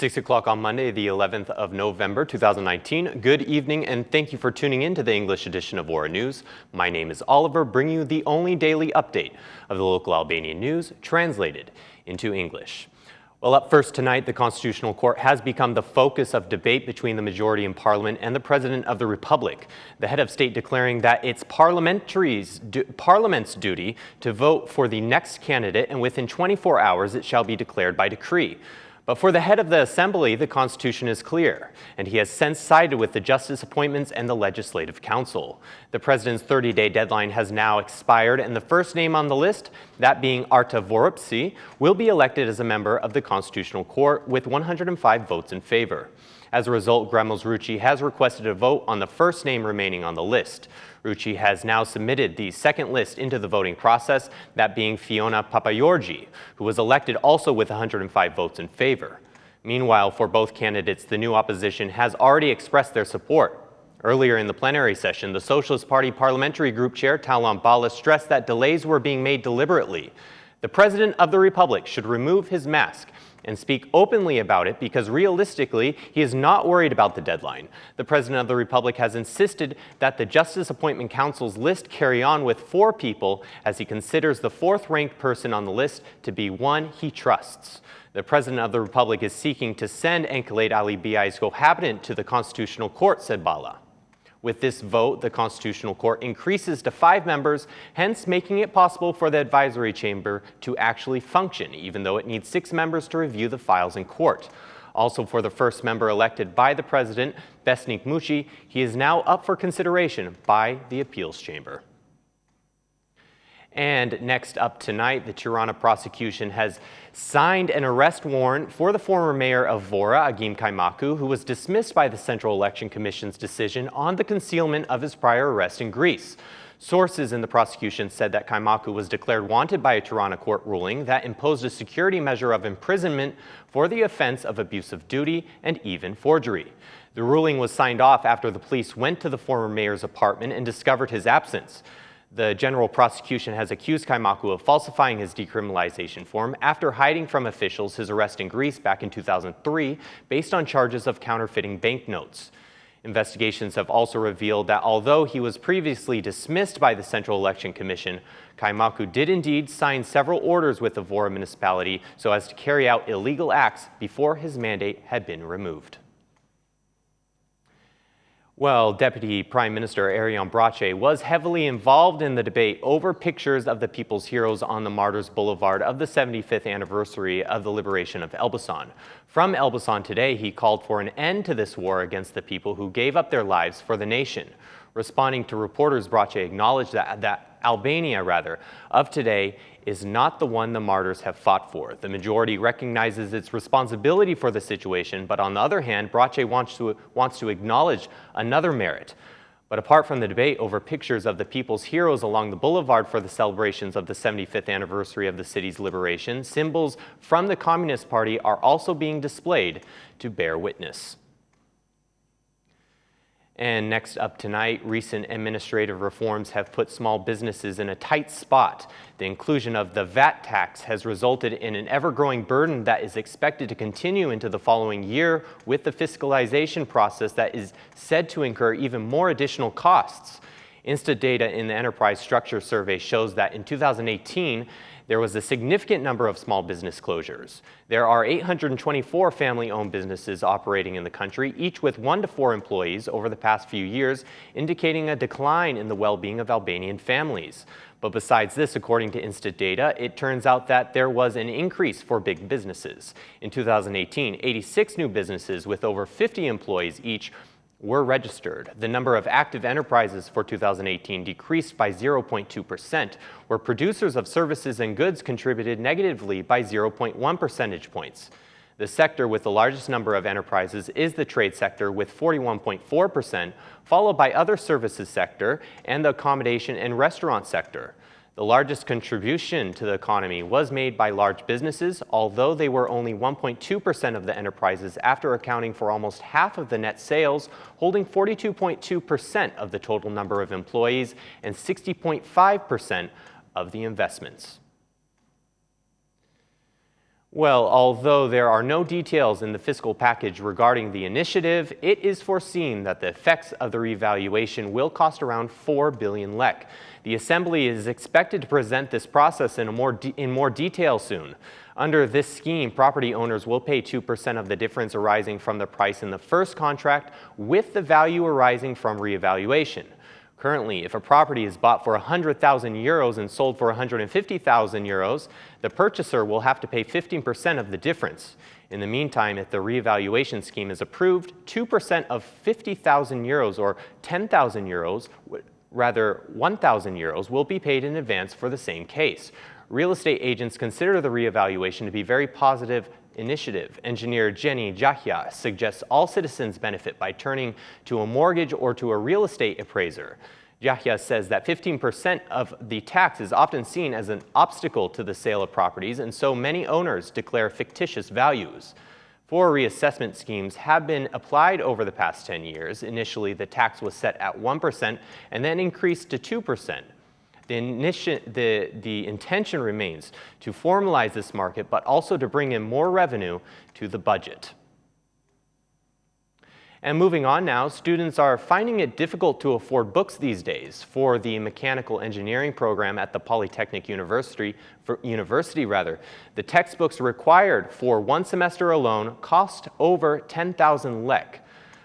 6 o'clock on Monday, the 11th of November, 2019. Good evening, and thank you for tuning in to the English edition of Ora News. My name is Oliver, bringing you the only daily update of the local Albanian news translated into English. Well, up first tonight, the Constitutional Court has become the focus of debate between the majority in Parliament and the President of the Republic. The head of state declaring that it's Parliament's duty to vote for the next candidate, and within 24 hours it shall be declared by decree. But for the head of the Assembly, the Constitution is clear, and he has since sided with the justice appointments and the Legislative Council. The President's 30-day deadline has now expired, and the first name on the list, that being RTV, will be elected as a member of the Constitutional Court with 105 votes in favor. As a result, Gremos Rucci has requested a vote on the first name remaining on the list. Rucci has now submitted the second list into the voting process, that being Fiona Papageorgiou, who was elected also with 105 votes in favor. Meanwhile, for both candidates, the new opposition has already expressed their support. Earlier in the plenary session, the Socialist Party Parliamentary Group Chair Taulan Bala stressed that delays were being made deliberately. The President of the Republic should remove his mask and speak openly about it because realistically, he is not worried about the deadline. The President of the Republic has insisted that the Justice Appointment Council's list carry on with 4 people as he considers the 4th-ranked person on the list to be one he trusts. The President of the Republic is seeking to send Enkeleid Ali Biai's cohabitant to the Constitutional Court, said Bala. With this vote, the Constitutional Court increases to 5 members, hence making it possible for the advisory chamber to actually function, even though it needs 6 members to review the files in court. Also, for the first member elected by the President, Besnik Mushi, he is now up for consideration by the appeals chamber. And next up tonight, the Tirana prosecution has signed an arrest warrant for the former mayor of Vora, Agim Kaimaku, who was dismissed by the Central Election Commission's decision on the concealment of his prior arrest in Greece. Sources in the prosecution said that Kaimaku was declared wanted by a Tirana court ruling that imposed a security measure of imprisonment for the offense of abuse of duty and even forgery. The ruling was signed off after the police went to the former mayor's apartment and discovered his absence. The general prosecution has accused Kaimaku of falsifying his decriminalization form after hiding from officials his arrest in Greece back in 2003 based on charges of counterfeiting banknotes. Investigations have also revealed that although he was previously dismissed by the Central Election Commission, Kaimaku did indeed sign several orders with the Vora municipality so as to carry out illegal acts before his mandate had been removed. Well, Deputy Prime Minister Erion Brache was heavily involved in the debate over pictures of the people's heroes on the Martyrs Boulevard of the 75th anniversary of the liberation of Elbasan. From Elbasan today, he called for an end to this war against the people who gave up their lives for the nation. Responding to reporters, Brache acknowledged that Albania of today is not the one the martyrs have fought for. The majority recognizes its responsibility for the situation, but on the other hand, Brache wants to acknowledge another merit. But apart from the debate over pictures of the people's heroes along the boulevard for the celebrations of the 75th anniversary of the city's liberation, symbols from the Communist Party are also being displayed to bear witness. And next up tonight, recent administrative reforms have put small businesses in a tight spot. The inclusion of the VAT tax has resulted in an ever-growing burden that is expected to continue into the following year with the fiscalization process that is said to incur even more additional costs. Insta data in the Enterprise Structure Survey shows that in 2018, there was a significant number of small business closures. There are 824 family-owned businesses operating in the country, each with 1 to 4 employees over the past few years, indicating a decline in the well-being of Albanian families. But besides this, according to Insta data, it turns out that there was an increase for big businesses. In 2018, 86 new businesses with over 50 employees each were registered. The number of active enterprises for 2018 decreased by 0.2%, where producers of services and goods contributed negatively by 0.1 percentage points. The sector with the largest number of enterprises is the trade sector with 41.4%, followed by other services sector and the accommodation and restaurant sector. The largest contribution to the economy was made by large businesses, although they were only 1.2% of the enterprises after accounting for almost half of the net sales, holding 42.2% of the total number of employees and 60.5% of the investments. Well, although there are no details in the fiscal package regarding the initiative, it is foreseen that the effects of the revaluation will cost around 4 billion lek. The Assembly is expected to present this process in more detail soon. Under this scheme, property owners will pay 2% of the difference arising from the price in the first contract with the value arising from reevaluation. Currently, if a property is bought for 100,000 euros and sold for 150,000 euros, the purchaser will have to pay 15% of the difference. In the meantime, if the reevaluation scheme is approved, 2% of 50,000 euros or 10,000 euros, rather 1,000 euros, will be paid in advance for the same case. Real estate agents consider the reevaluation to be very positive initiative. Engineer Jenny Jahya suggests all citizens benefit by turning to a mortgage or to a real estate appraiser. Jahya says that 15% of the tax is often seen as an obstacle to the sale of properties, and so many owners declare fictitious values. 4 reassessment schemes have been applied over the past 10 years. Initially, the tax was set at 1% and then increased to 2%. The intention remains to formalize this market, but also to bring in more revenue to the budget. And moving on now, students are finding it difficult to afford books these days. For the mechanical engineering program at the Polytechnic University, the textbooks required for one semester alone cost over 10,000 lek.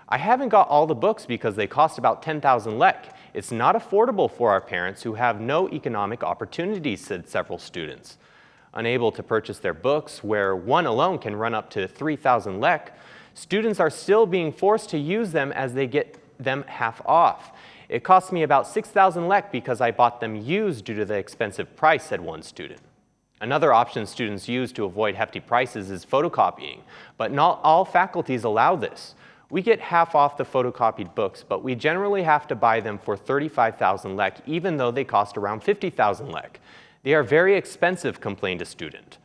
I haven't got all the books because they cost about 10,000 lek. It's not affordable for our parents who have no economic opportunities, said several students. Unable to purchase their books, where one alone can run up to 3,000 lek, students are still being forced to use them as they get them half off. It cost me about 6,000 lek because I bought them used due to the expensive price, said one student. Another option students use to avoid hefty prices is photocopying, but not all faculties allow this. We get half off the photocopied books, but we generally have to buy them for 35,000 lek, even though they cost around 50,000 lek. They are very expensive, complained a student.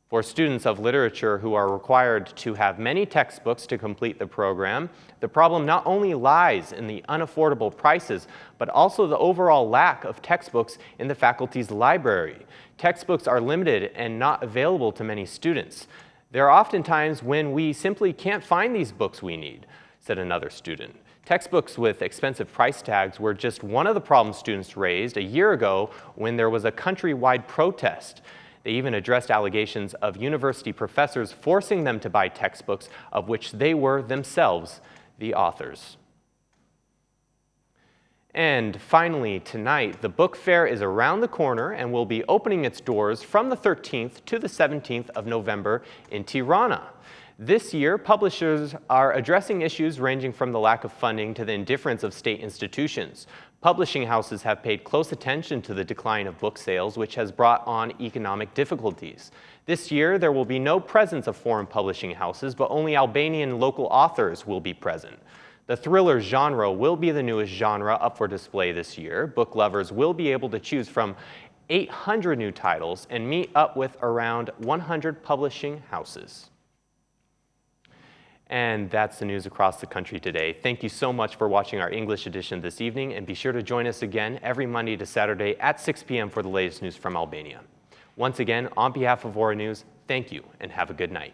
For students of literature who are required to have many textbooks to complete the program, the problem not only lies in the unaffordable prices, but also the overall lack of textbooks in the faculty's library. Textbooks are limited and not available to many students. There are often times when we simply can't find these books we need, said another student. Textbooks with expensive price tags were just one of the problems students raised a year ago when there was a countrywide protest. They even addressed allegations of university professors forcing them to buy textbooks of which they were themselves the authors. And finally, tonight, the book fair is around the corner and will be opening its doors from the 13th to the 17th of November in Tirana. This year, publishers are addressing issues ranging from the lack of funding to the indifference of state institutions. Publishing houses have paid close attention to the decline of book sales, which has brought on economic difficulties. This year, there will be no presence of foreign publishing houses, but only Albanian local authors will be present. The thriller genre will be the newest genre up for display this year. Book lovers will be able to choose from 800 new titles and meet up with around 100 publishing houses. And that's the news across the country today. Thank you so much for watching our English edition this evening, and be sure to join us again every Monday to Saturday at 6 p.m. for the latest news from Albania. Once again, on behalf of Ora News, thank you and have a good night.